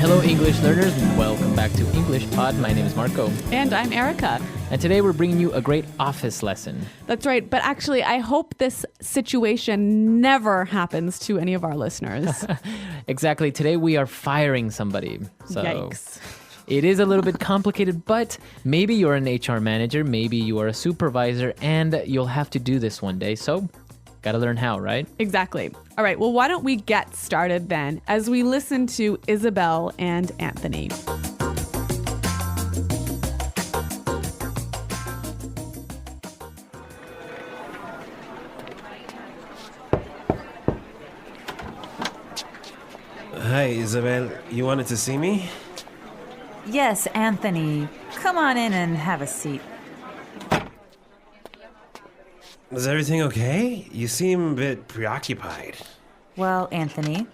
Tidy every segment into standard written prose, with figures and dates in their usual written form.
Hello, English learners. Welcome back to English Pod. My name is Marco. And I'm Erica. And today we're bringing you a great office lesson. That's right. But actually, I hope this situation never happens to any of our listeners. Exactly. Today we are firing somebody. So Yikes. it is a little bit complicated, but maybe you're an HR manager, maybe you are a supervisor, and you'll have to do this one day. So gotta learn how, right? Exactly. All right. Well, why don't we get started then as we listen to Isabel and Anthony. Hi, Isabel. You wanted to see me? Yes, Anthony. Come on in and have a seat. Is everything okay? You seem a bit preoccupied. Well, Anthony,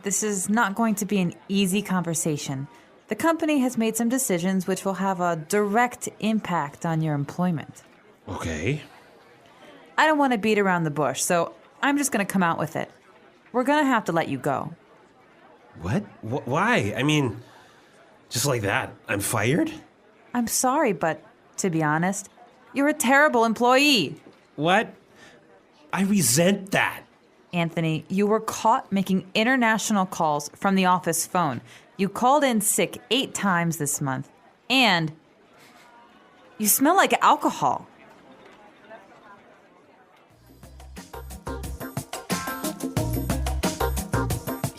this is not going to be an easy conversation. The company has made some decisions which will have a direct impact on your employment. Okay. I don't want to beat around the bush, so I'm just going to come out with it. We're going to have to let you go. What? Why? I mean, just like that, I'm fired? I'm sorry, but to be honest, you're a terrible employee. What? I resent that. Anthony, you were caught making international calls from the office phone. You called in sick 8 times this month. And you smell like alcohol.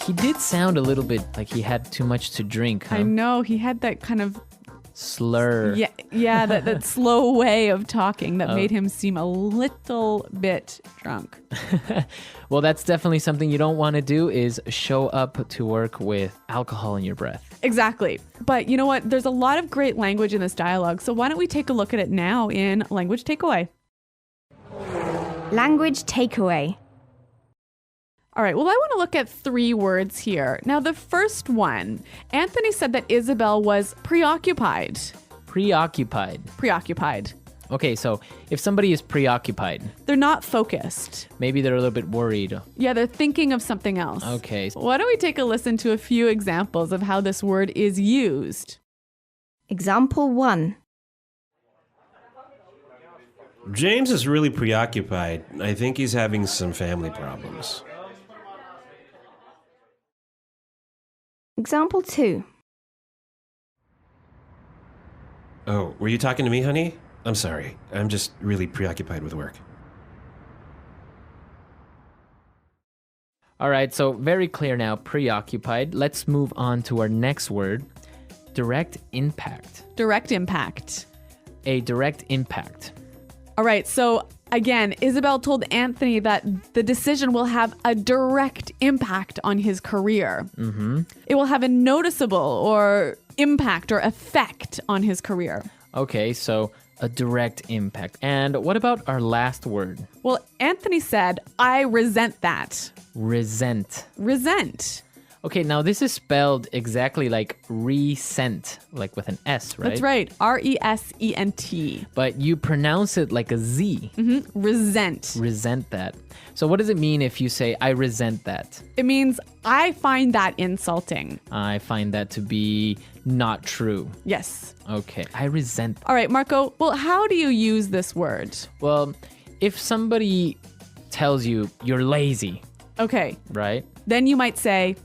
He did sound a little bit like he had too much to drink, huh? I know he had that kind of Slur. that slow way of talking that made him seem a little bit drunk. Well, that's definitely something you don't want to do is show up to work with alcohol in your breath. Exactly. But you know what? There's a lot of great language in this dialogue. So why don't we take a look at it now in Language Takeaway? Language takeaway. All right, well, I want to look at 3 words here. Now, the first one, Anthony said that Isabel was preoccupied. Preoccupied. Preoccupied. Okay, so if somebody is preoccupied, They're not focused. maybe they're a little bit worried. Yeah, they're thinking of something else. Okay. Why don't we take a listen to a few examples of how this word is used? Example 1. James is really preoccupied. I think he's having some family problems. Example 2. Oh, were you talking to me, honey? I'm sorry. I'm just really preoccupied with work. All right, so very clear now, preoccupied. Let's move on to our next word, direct impact. Direct impact. A direct impact. All right, so again, Isabel told Anthony that the decision will have a direct impact on his career. Mm-hmm. It will have a noticeable or impact or effect on his career. Okay, so a direct impact. And what about our last word? Well, Anthony said, I resent that. Resent. Resent. Okay, now this is spelled exactly like resent, like with an S, right? That's right. R-E-S-E-N-T. But you pronounce it like a Z. Mm-hmm. Resent. Resent that. So what does it mean if you say, I resent that? It means I find that insulting. I find that to be not true. Yes. Okay, I resent. All right, Marco. Well, how do you use this word? Well, if somebody tells you you're lazy, Okay. right? Then you might say,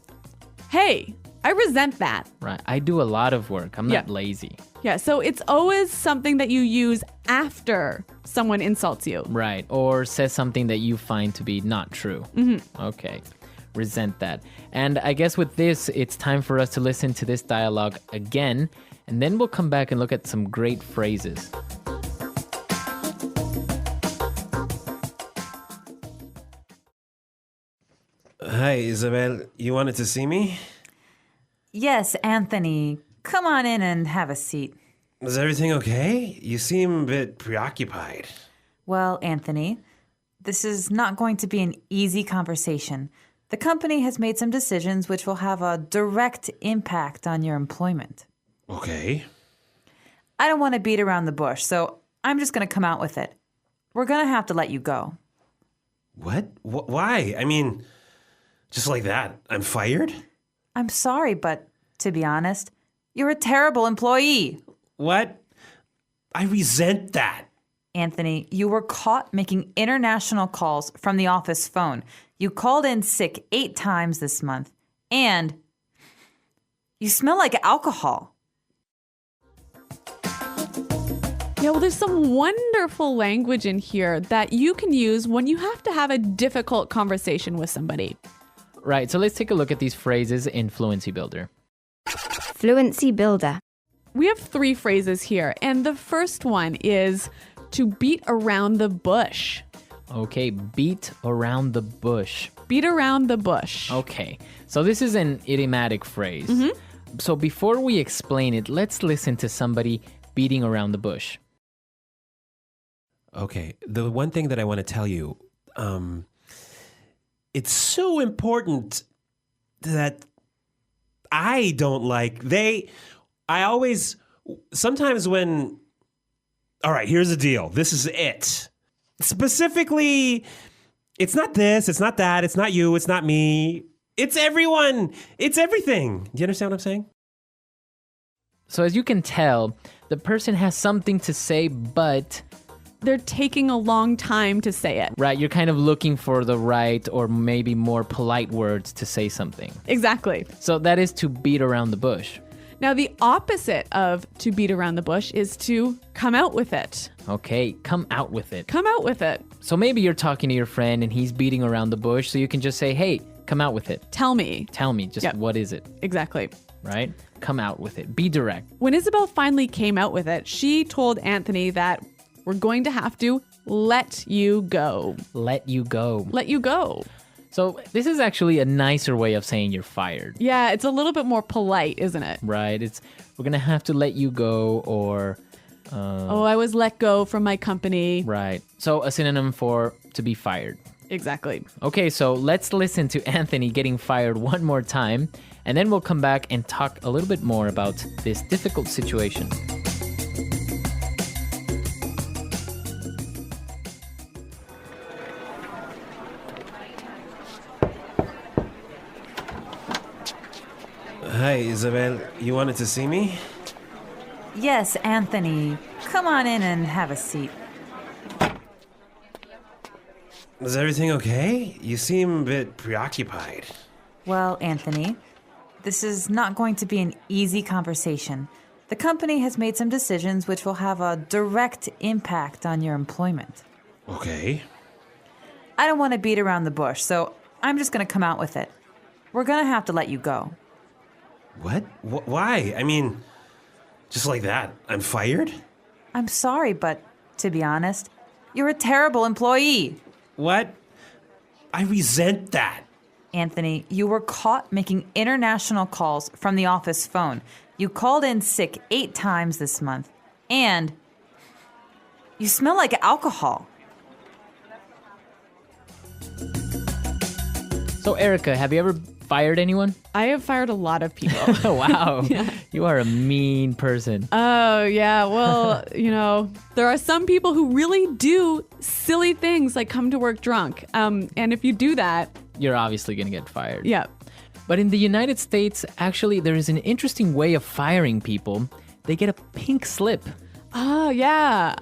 hey, I resent that. Right. I do a lot of work. I'm not Yeah. lazy. Yeah, so it's always something that you use after someone insults you. Right. Or says something that you find to be not true. Mm-hmm. Okay. Resent that. And I guess with this, it's time for us to listen to this dialogue again, and then we'll come back and look at some great phrases. Hi, Isabel. You wanted to see me? Yes, Anthony. Come on in and have a seat. Is everything okay? You seem a bit preoccupied. Well, Anthony, this is not going to be an easy conversation. The company has made some decisions which will have a direct impact on your employment. Okay. I don't want to beat around the bush, so I'm just going to come out with it. We're going to have to let you go. What? Why? I mean, just like that, I'm fired? I'm sorry, but to be honest, you're a terrible employee. What? I resent that. Anthony, you were caught making international calls from the office phone. You called in sick 8 times this month. And you smell like alcohol. Yeah, well, there's some wonderful language in here that you can use when you have to have a difficult conversation with somebody. Right, so let's take a look at these phrases in Fluency Builder. Fluency Builder. We have 3 phrases here, and the first one is to beat around the bush. Okay, beat around the bush. Beat around the bush. Okay, so this is an idiomatic phrase. So before we explain it, let's listen to somebody beating around the bush. Okay, the one thing that I want to tell you, it's so important that I don't like, sometimes when, all right, here's the deal. This is it. Specifically, it's not this, it's not that, it's not you, it's not me. It's everyone. It's everything. Do you understand what I'm saying? So as you can tell, the person has something to say, but They're taking a long time to say it. right, you're kind of looking for the right or maybe more polite words to say something. Exactly. So that is to beat around the bush. Now, the opposite of to beat around the bush is to come out with it. Okay, come out with it. Come out with it. So maybe you're talking to your friend and he's beating around the bush, so you can just say, hey, come out with it. Tell me. Tell me, just Yep. what is it, Exactly. right? Come out with it. Be direct. When Isabel finally came out with it, she told Anthony that we're going to have to let you go. Let you go. Let you go. So this is actually a nicer way of saying you're fired, Yeah, it's a little bit more polite, isn't it? right? We're going to have to let you go, or Oh, I was let go from my company. right. So a synonym for to be fired. Exactly. Okay, so let's listen to Anthony getting fired one more time, and then we'll come back and talk a little bit more about this difficult situation. Hi, Isabel. You wanted to see me? Yes, Anthony. Come on in and have a seat. Is everything okay? You seem a bit preoccupied. Well, Anthony, this is not going to be an easy conversation. The company has made some decisions which will have a direct impact on your employment. Okay. I don't want to beat around the bush, so I'm just going to come out with it. We're going to have to let you go. What? Why? I mean, just like that, I'm fired? I'm sorry, but to be honest, you're a terrible employee. What? I resent that. Anthony, you were caught making international calls from the office phone. You called in sick 8 times this month. And you smell like alcohol. So Erica, have you ever fired anyone? I have fired a lot of people. Oh, wow. You are a mean person. Oh, yeah. Well, there are some people who really do silly things like come to work drunk. And if you do that, You're obviously going to get fired. yeah. But in the United States, actually, there is an interesting way of firing people. They get a pink slip. Oh, yeah.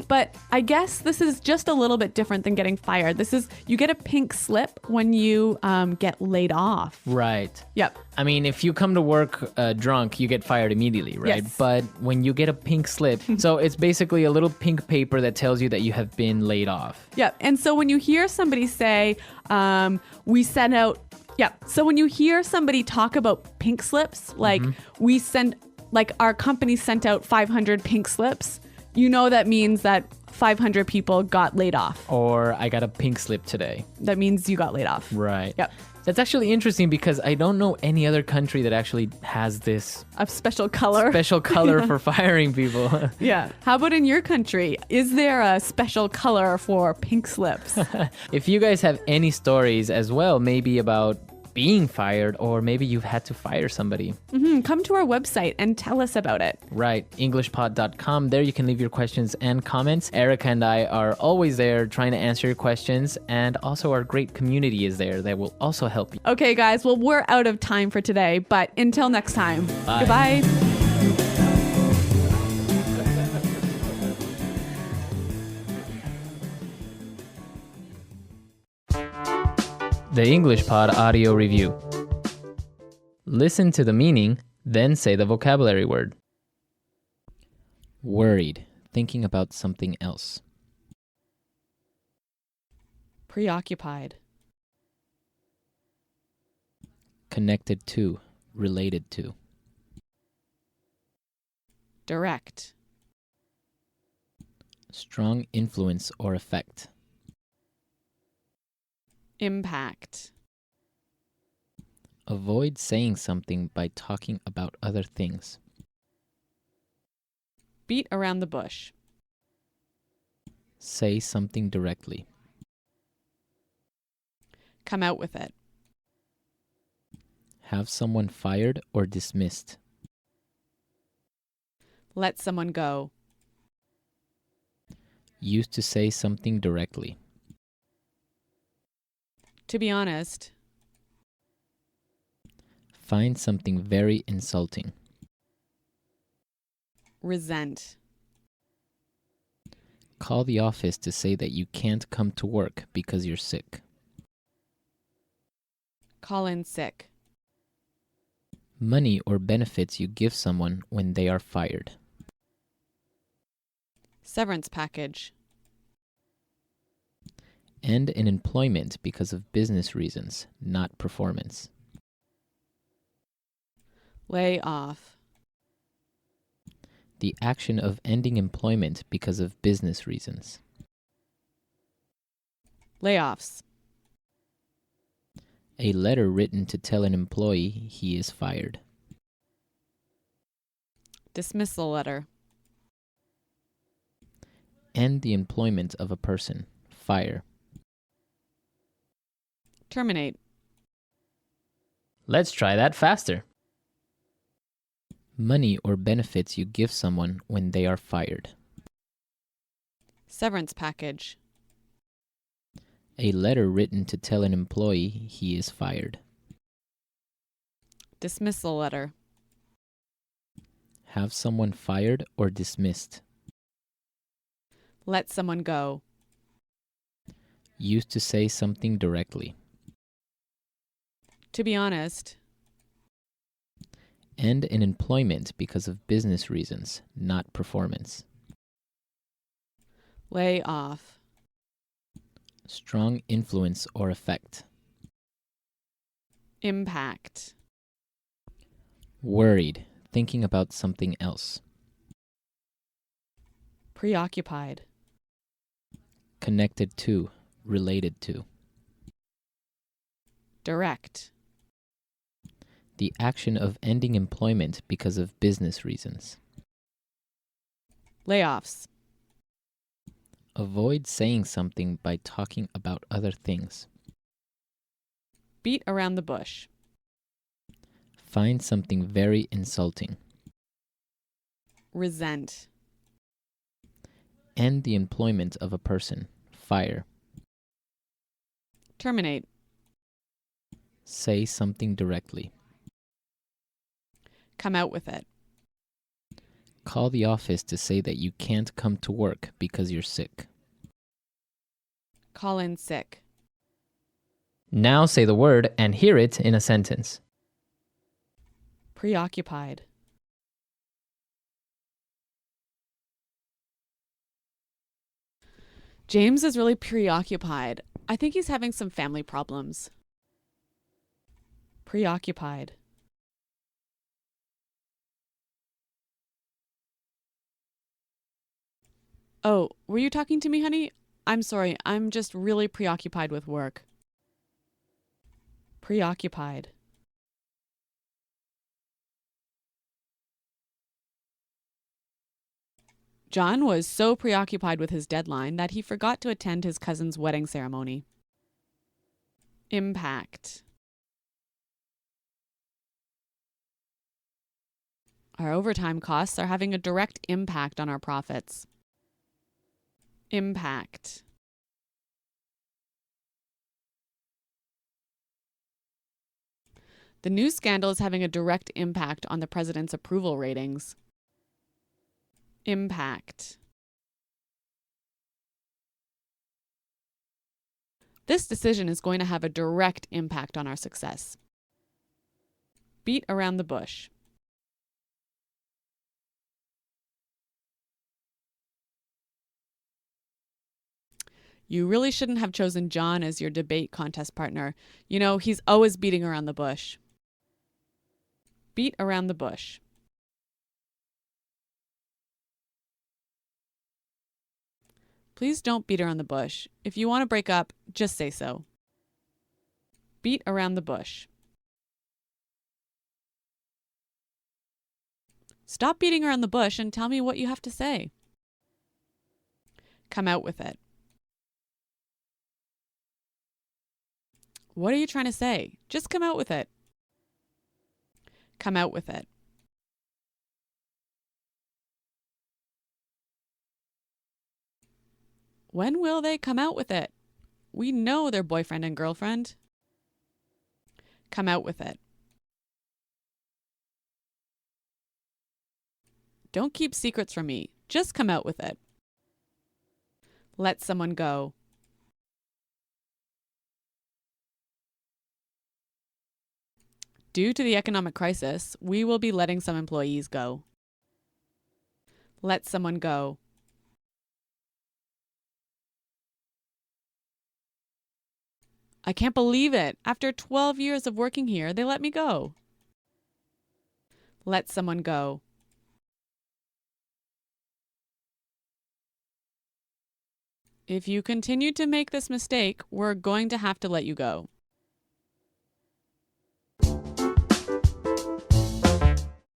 But I guess this is just a little bit different than getting fired. You get a pink slip when you get laid off. Right. Yep. I mean, if you come to work drunk, you get fired immediately, right? Yes. But when you get a pink slip, so it's basically a little pink paper that tells you that you have been laid off. Yep. And so when you hear somebody say, we sent out, so when you hear somebody talk about pink slips, like our company sent out 500 pink slips, that means that 500 people got laid off. Or I got a pink slip today. That means you got laid off. Right. Yep. That's actually interesting because I don't know any other country that actually has this A special color. special color for firing people. Yeah. How about in your country? Is there a special color for pink slips? If you guys have any stories as well, maybe about being fired, or maybe you've had to fire somebody. Come to our website and tell us about it. Right, englishpod.com. There you can leave your questions and comments. Erica and I are always there trying to answer your questions, and also our great community is there that will also help you. Okay, guys, well, we're out of time for today, but until next time, Bye. goodbye. The English Pod Audio Review. Listen to the meaning, then say the vocabulary word. Worried, thinking about something else. Preoccupied. Connected to, related to. Direct. Strong influence or effect. Impact. Avoid saying something by talking about other things. Beat around the bush. Say something directly. Come out with it. Have someone fired or dismissed. Let someone go. Use to say something directly. To be honest. Find something very insulting. Resent. Call the office to say that you can't come to work because you're sick. Call in sick. Money or benefits you give someone when they are fired. Severance package. End in employment because of business reasons, not performance. Lay off. The action of ending employment because of business reasons. Layoffs. A letter written to tell an employee he is fired. Dismissal letter. End the employment of a person. Fire. Terminate. Let's try that faster. Money or benefits you give someone when they are fired. Severance package. A letter written to tell an employee he is fired. Dismissal letter. Have someone fired or dismissed. Let someone go. Use to say something directly. To be honest. End in employment because of business reasons, not performance. Lay off. Strong influence or effect. Impact. Worried, thinking about something else. Preoccupied. Connected to, related to. Direct. The action of ending employment because of business reasons. Layoffs. Avoid saying something by talking about other things. Beat around the bush. Find something very insulting. Resent. End the employment of a person. Fire. Terminate. Say something directly. Come out with it. Call the office to say that you can't come to work because you're sick. Call in sick. Now say the word and hear it in a sentence. Preoccupied. James is really preoccupied. I think he's having some family problems. Preoccupied. Oh, were you talking to me, honey? I'm sorry. I'm just really preoccupied with work. Preoccupied. John was so preoccupied with his deadline that he forgot to attend his cousin's wedding ceremony. Impact. Our overtime costs are having a direct impact on our profits. Impact. The news scandal is having a direct impact on the president's approval ratings. Impact. This decision is going to have a direct impact on our success. Beat around the bush. You really shouldn't have chosen John as your debate contest partner. You know, he's always beating around the bush. Beat around the bush. Please don't beat around the bush. If you want to break up, just say so. Beat around the bush. Stop beating around the bush and tell me what you have to say. Come out with it. What are you trying to say? Just come out with it. Come out with it. When will they come out with it? We know they're boyfriend and girlfriend. Come out with it. Don't keep secrets from me. Just come out with it. Let someone go. Due to the economic crisis, we will be letting some employees go. Let someone go. I can't believe it. After 12 years of working here, they let me go. Let someone go. If you continue to make this mistake, we're going to have to let you go.